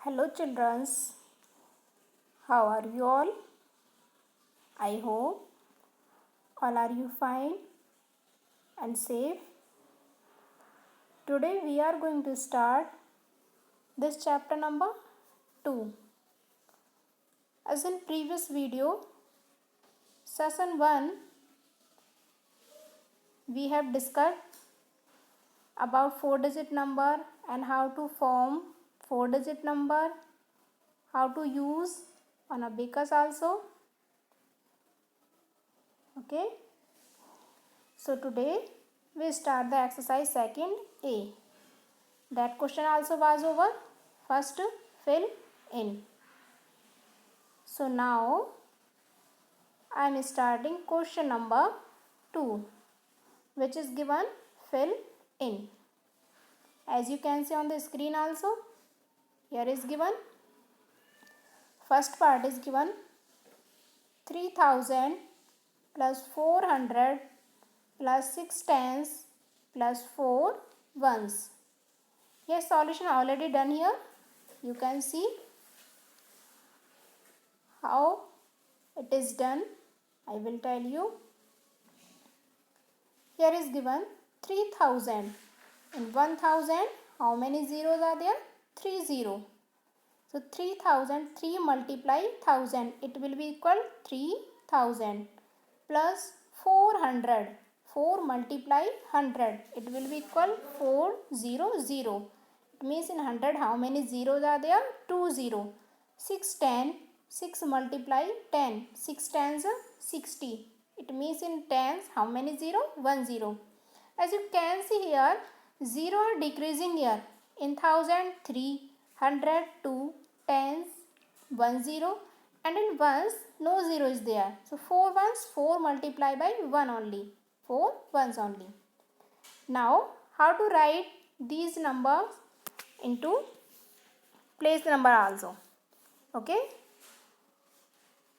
Hello childrens, how are you all? I hope all are you fine and safe. Today we are going to start this chapter number 2. As in previous video, session 1, we have discussed about 4-digit number and how to form 4-digit number, how to use on abacus also. Okay, so today we start the exercise 2nd A. That question also was over. First, fill in. So now I am starting question number 2, which is given fill in. As you can see on the screen also, here is given. First part is given 3000 plus 400 plus 6 tens plus 4 ones. Yes, solution already done here. You can see how it is done. I will tell you. Here is given 3000. In 1000, how many zeros are there? 3 0. So 3000, 3 multiply 1000. It will be equal 3000 plus 400. 4 multiply 100. It will be equal 400. It means in 100 how many zeros are there? 2 0. 6 10. 6 multiply 10. 6 tens 60. It means in tens how many 0? 1 0. As you can see here, 0 are decreasing here. In 1000 3, 100 2, tens 1 0, and in ones no 0 is there. So 4 ones, 4 multiply by 1 only. 4 ones only. Now how to write these numbers into place number also. Okay.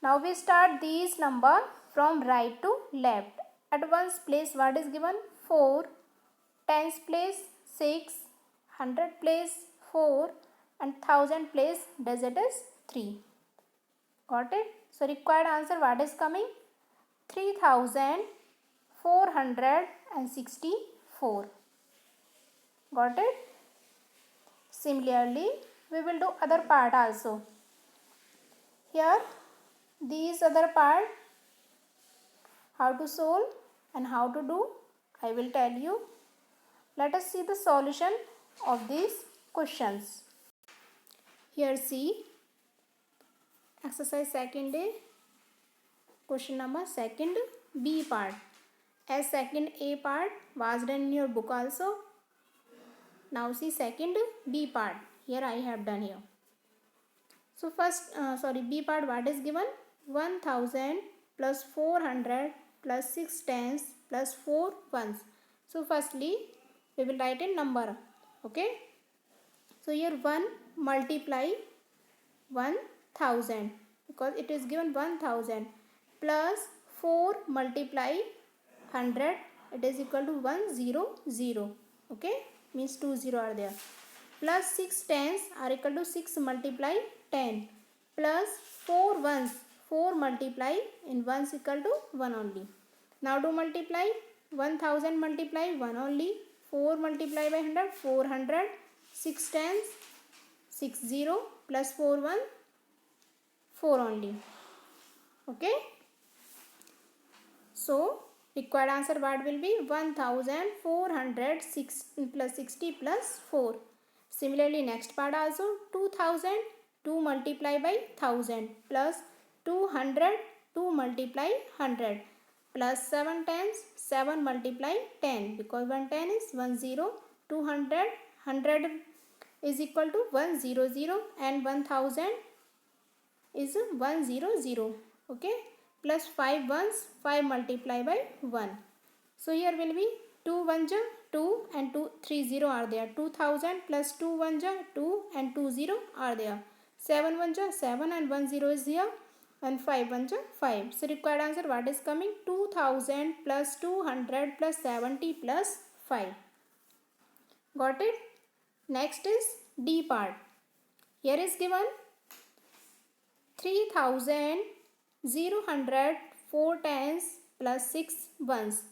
Now we start these number from right to left. At ones place what is given? 4, tens place 6, 100 place 4, and 1000 place digit is 3. Got it? So required answer what is coming? 3464. Got it? Similarly, we will do other part also. Here, these other part, how to solve and how to do, I will tell you. Let us see the solution of these questions. Here see, exercise 2nd A, question number 2nd B part. As 2nd A part was done in your book also. Now see 2nd B part. Here I have done here. So first, B part what is given? 1000 plus 400 plus 6 tens plus 4 ones. So firstly, we will write a number. Okay. So here 1 multiply 1000 because it is given 1000 plus 4 multiply 100. It is equal to 100. Okay. Means 2 0 are there. Plus 6 tens are equal to 6 multiply 10 plus 4 ones. 4 multiply in 1 equal to 1 only. Now do multiply. 1000 multiply 1 only. 4 multiply by 100, 400. 6 tens 60 plus 4 1, 4 only. Okay. So required answer what will be? 1406 plus 60 plus 4. Similarly, next part also 2000, 2 multiply by 1000 plus 200, 2 multiply 100 plus 7 tens, 7 multiply 10 because 1 10 is 1 0, 200, 100 is equal to 100 and 1000 is 100. Okay. Plus 5 ones, 5 multiply by 1. So here will be 2 1 2 and 2 3 0 are there. 2000 plus 2 1 2 and 2 0 are there. 7 1 7 and 1 0 is here, and 5 1 5. So required answer what is coming? 2000 plus 200 plus 70 plus 5. Got it? Next is D part. Here is given 3,000 4 tens plus 6 ones.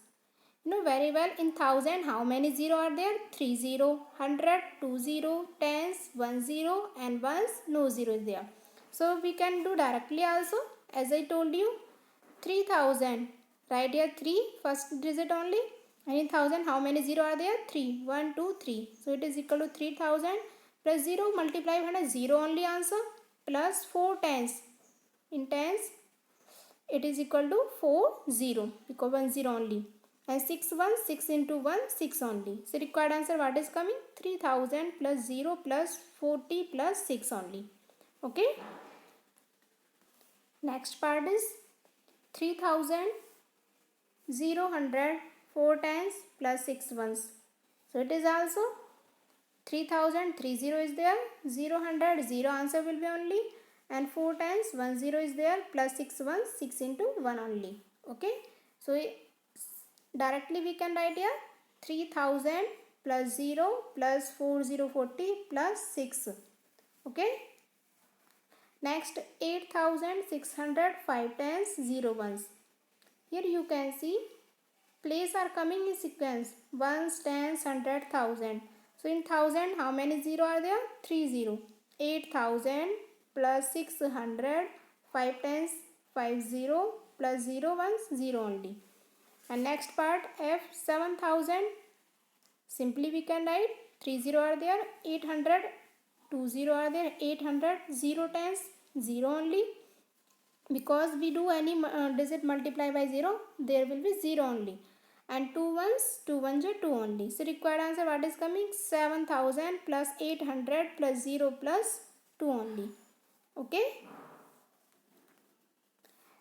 You know very well, in 1000 how many 0 are there? 3 0. 100 2 0, tens 1 0, and ones no 0 is there. So we can do directly also, as I told you. 3000, right here 3 first digit only, and in 1000 how many 0 are there? 3. 1 2 3. So it is equal to 3000 plus 0 multiply by 0 only answer, plus 4 tens. In tens it is equal to 4 0 because 1 0 only, and 6 1, 6 into 1 6 only. So required answer what is coming? 3000 plus 0 plus 40 plus 6 only. Okay. Next part is 3000 4 times plus 6 ones. So it is also 3000 30 is there, 0 0 answer will be only, and 4 times 1 0 is there, plus 6 1 6 into 1 only. Okay. So directly we can write here 3000 plus 0 plus 4040 plus 6. Okay. Next 8605 times 0 ones. Here you can see place are coming in sequence, ones, tens, 100, 1000. So in 1000 how many 0 are there? 3 0. 8000 plus 600, 5 tens, 5 0 plus 0 ones 0 only. And next part F 7000, simply we can write 3 0 are there, 800 2 0 are there, 800 0 tens 0 only, because we do any digit multiply by 0 there will be 0 only, and 2 ones 2 ones are 2 only. So required answer what is coming? 7000 plus 800 plus 0 plus 2 only. Okay.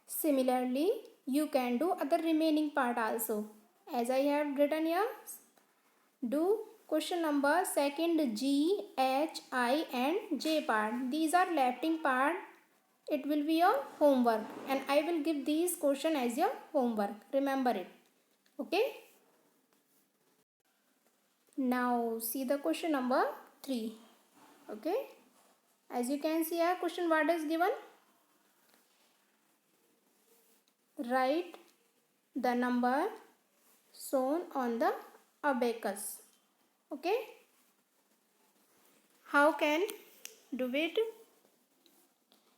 Similarly you can do other remaining part also, as I have written here. Do question number second G, H, I and J part. These are lefting part. It will be your homework, and I will give these question as your homework. Remember it. Okay. Now see the question number 3. Okay. As you can see here, question what is given? Write the number shown on the abacus. Okay. How can do it?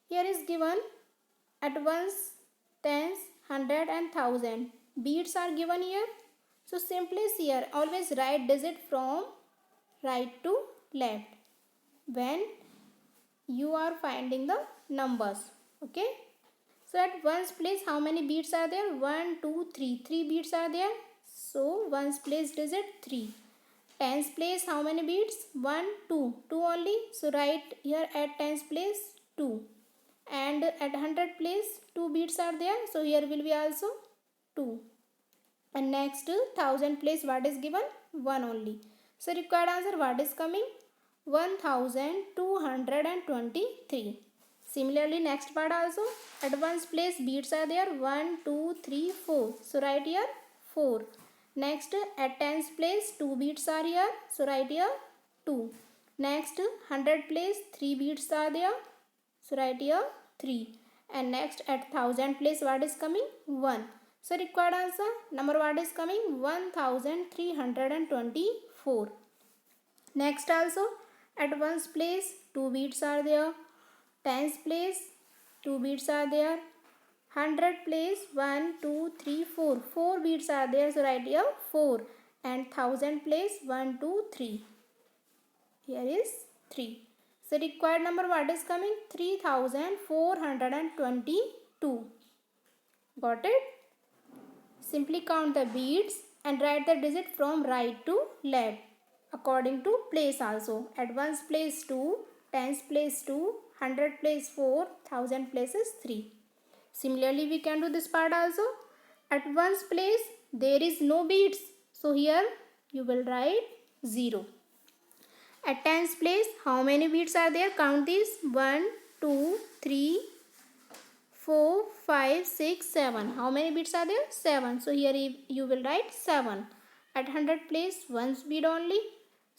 Here is given at ones, tens, 100 and 1000. Beads are given here. So simply here always write digit from right to left when you are finding the numbers. Okay. So at ones place how many beads are there? 1 2 3. 3 beads are there. So ones place digit 3. Tens place how many beads? 1 2. 2 only. So write here at tens place 2. And at 100 place 2 beads are there. So here will be also 2. And next 1000 place what is given? 1 only. So required answer what is coming? 1223. Similarly next part also at ones place beads are there, 1 2 3 4. So write here 4. Next at tens place 2 beads are here. So write here 2. Next 100 place 3 beads are there. So write here 3. And next at 1000 place what is coming? 1. So required answer number what is coming? 1324. Next also at ones place 2 beads are there. Tens place 2 beads are there. 100 place 1 2 3 4. 4 beads are there. So write here 4. And 1000 place 1 2 3. Here is 3. So required number what is coming? 3422. Got it? Simply count the beads and write the digit from right to left according to place also. At ones place 2, tens place 2, 100 place 4, 1000 places 3. Similarly we can do this part also. At ones place there is no beads. So here you will write 0. At tens place how many beads are there? Count these. 1 2 3 4 5 6 7. How many beads are there? 7. So here you will write 7. At 100 place 1 bead only.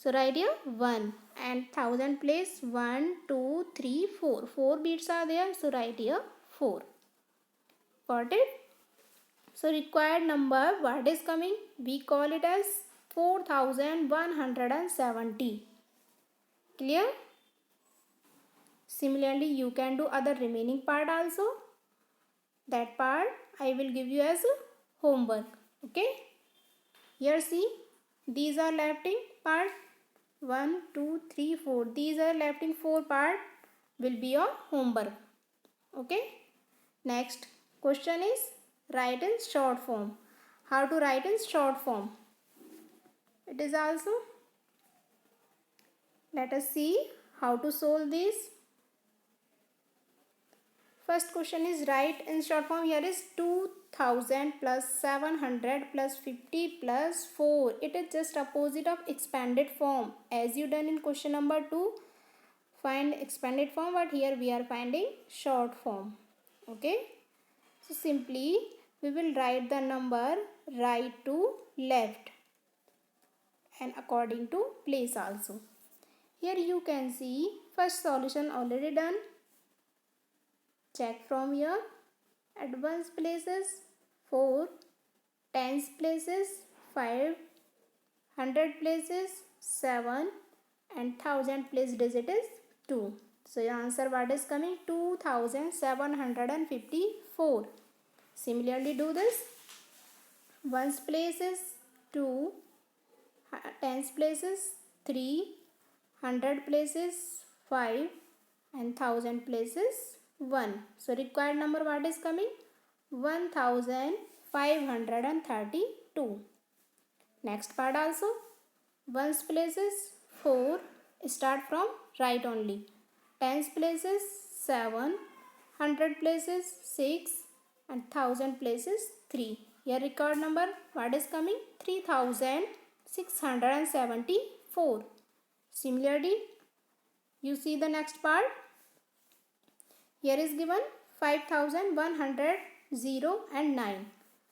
So write here 1 and 1000 place 1, 2, 3, 4. 4 bits are there. So write here 4. Got it? So required number, what is coming? We call it as 4170. Clear? Similarly, you can do other remaining part also. That part I will give you as homework. Okay? Here see, these are left in part 1, 2, 3, 4. These are left in 4 part will be your homework. Okay? Next question is write in short form. How to write in short form? It is also, let us see how to solve this. First question is write in short form. Here is 2000 plus 700 plus 50 plus 4. It is just opposite of expanded form. As you done in question number 2, find expanded form, but here we are finding short form. Okay. So simply we will write the number right to left and according to place also. Here you can see first solution already done. Check from here. At ones places 4, tens places 5, 100 places 7 and 1000 place digit is 2. So your answer what is coming? 2754. Similarly do this. Ones places 2, tens places 3, 100 places 5 and 1000 places 1. So required number what is coming? 1532. Next part also. Ones places 4, start from right only. Tens places 7, 100 places 6 and 1000 places 3. Here record number what is coming? 3674. Similarly, you see the next part. Here is given 5100, 0 and 9.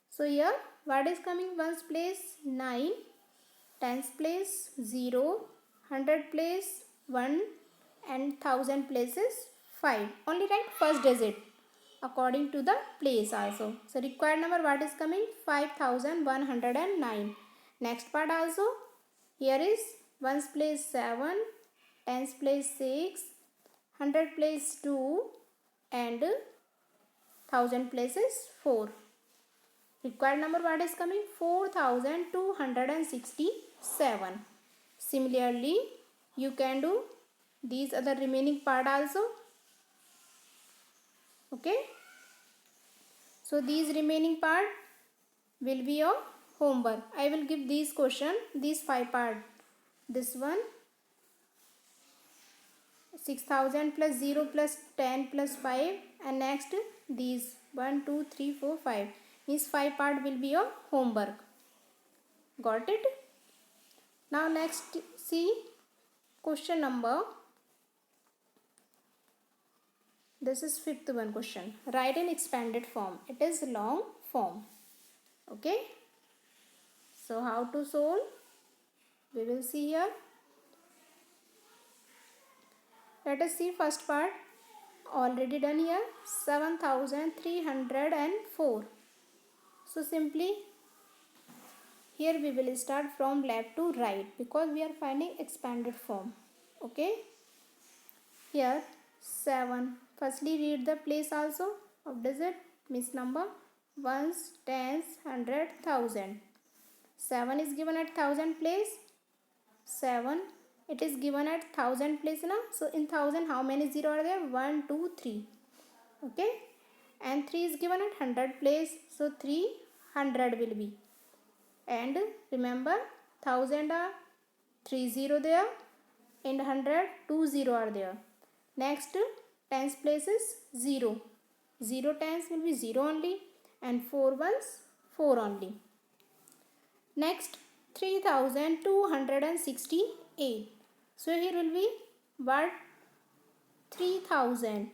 So here what is coming? Ones place 9, tens place 0, 100 place 1 and 1000 places 5. Only write first digit according to the place also. So required number what is coming? 5109. Next part also. Here is ones place 7, tens place 6, 100 place 2 and 1000 places 4. Required number what is coming? 4267. Similarly, you can do these other remaining part also. Okay. So these remaining part will be your homework. I will give these question, these 5 part. This one 6000 plus 0 plus 10 plus 5 and next these 1, 2, 3, 4, 5. These 5 part will be your homework. Got it? Now next see question number. This is fifth one question. Write in expanded form. It is long form. Okay. So how to solve? We will see here. Let us see first part. Already done here. 7304. So simply here we will start from left to right because we are finding expanded form. Okay. Here 7. Firstly read the place also of digit, means number. Ones, tens, 100, 1000. 7 is given at 1000 place. 7 it is given at 1000 place now. So in 1000 how many 0 are there? 1, 2, 3. Okay. And 3 is given at 100 place. So 300 will be. And remember 1000 are 3 0 there and 100 2 0 are there. Next tens places 0. 0 tens will be 0 only and 4 ones 4 only. Next 3268. So here will be what? 3000.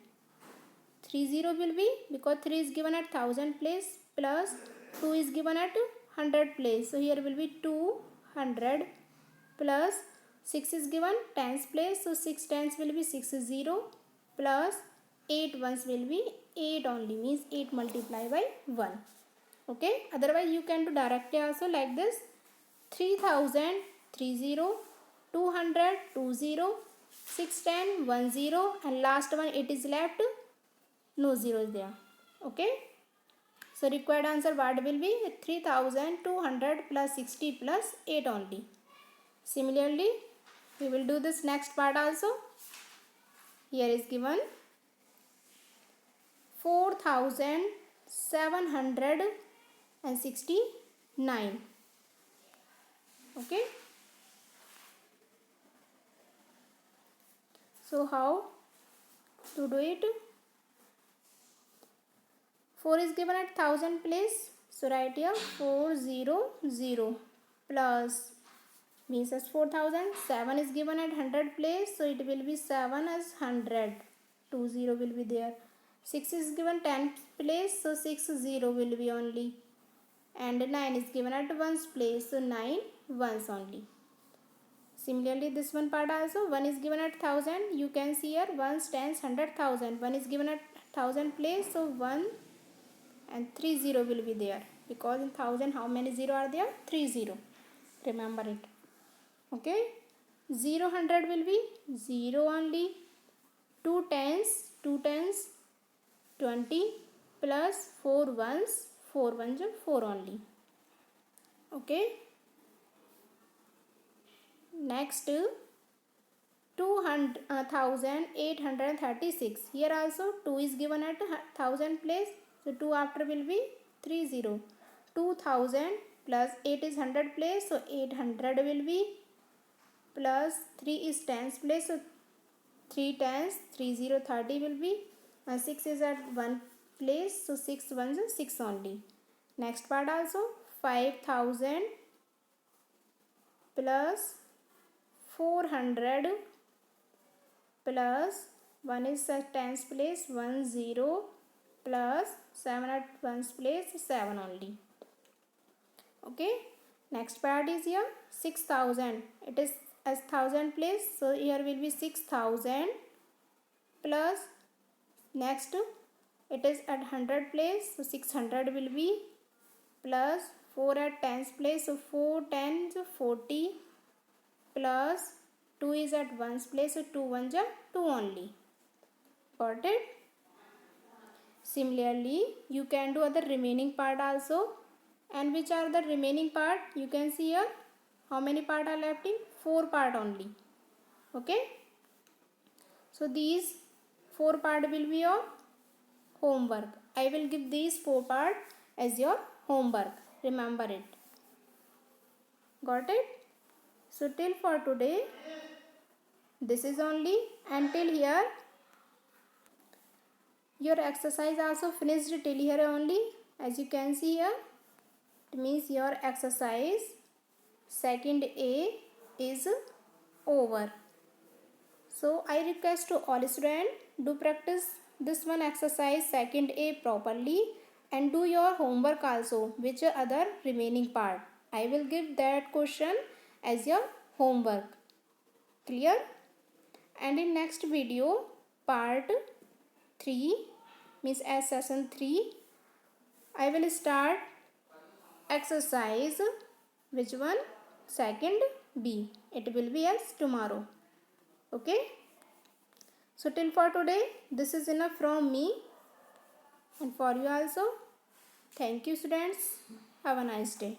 30 will be because 3 is given at 1000 place plus 2 is given at 100 place. So here will be 200 plus 6 is given tens place, so 6 tens will be 6 is 0 plus 8 ones will be 8 only, means 8 multiply by 1. Okay, otherwise you can do directly also like this. 3000 30, 200 20, 610 10, and last one it is left, no zero is there. Okay, so required answer what will be? 3200 plus 60 plus 8 only. Similarly, we will do this next part also. Here is given 4769. Okay, so how to do it? 4 is given at 1000 place, so write here 400 plus means as 4000. 7 is given at 100 place, so it will be 7 as 100, 20 will be there. 6 is given 10 place, so 60 will be only, and 9 is given at 1's place, so 9 ones only. Similarly, this one part also, 1 is given at 1000, you can see here 1's, 10's, 100,000. 1 is given at 1000 place, so 1 and 30 will be there, because in 1000 how many 0 are there? 30. Remember it. Okay, 0 100 will be 0 only. 2 tens 20 plus 4 ones 4 only. Okay, next 1836. Here also 2 is given at 1000 place, so 2 after will be 30. 2000 plus 8 is 100 place, so 800 will be, plus 3 is tens place, so 3 tens 30 will be, and 6 is at 1 place, so 6 ones 6 only. Next part also 5000 plus 400 plus 1 is at tens place 10 plus 7 at 1's place 7 only. Okay, next part is here 6000. It is as 1000 place, so here will be 6000 plus next it is at 100 place, so 600 will be, plus 4 at tens place, so 4 tens 40 plus 2 is at 1's place, so 2 ones are 2 only. Got it? Similarly, you can do other remaining part also. And which are the remaining part? You can see here how many part are left in? 4 part only. Okay, so these 4 part will be your homework. I will give these 4 part as your homework. Remember it. Got it? So till for today this is only, until here your exercise also finished till here only. As you can see here, it means your exercise second A is over. So I request to all students, do practice this one exercise second A properly, and do your homework also, which are other remaining part. I will give that question as your homework. Clear? And in next video, part 3, means as session 3, I will start exercise, which one? Second B. It will be as tomorrow. Okay, so till for today this is enough from me and for you also. Thank you students. Have a nice day.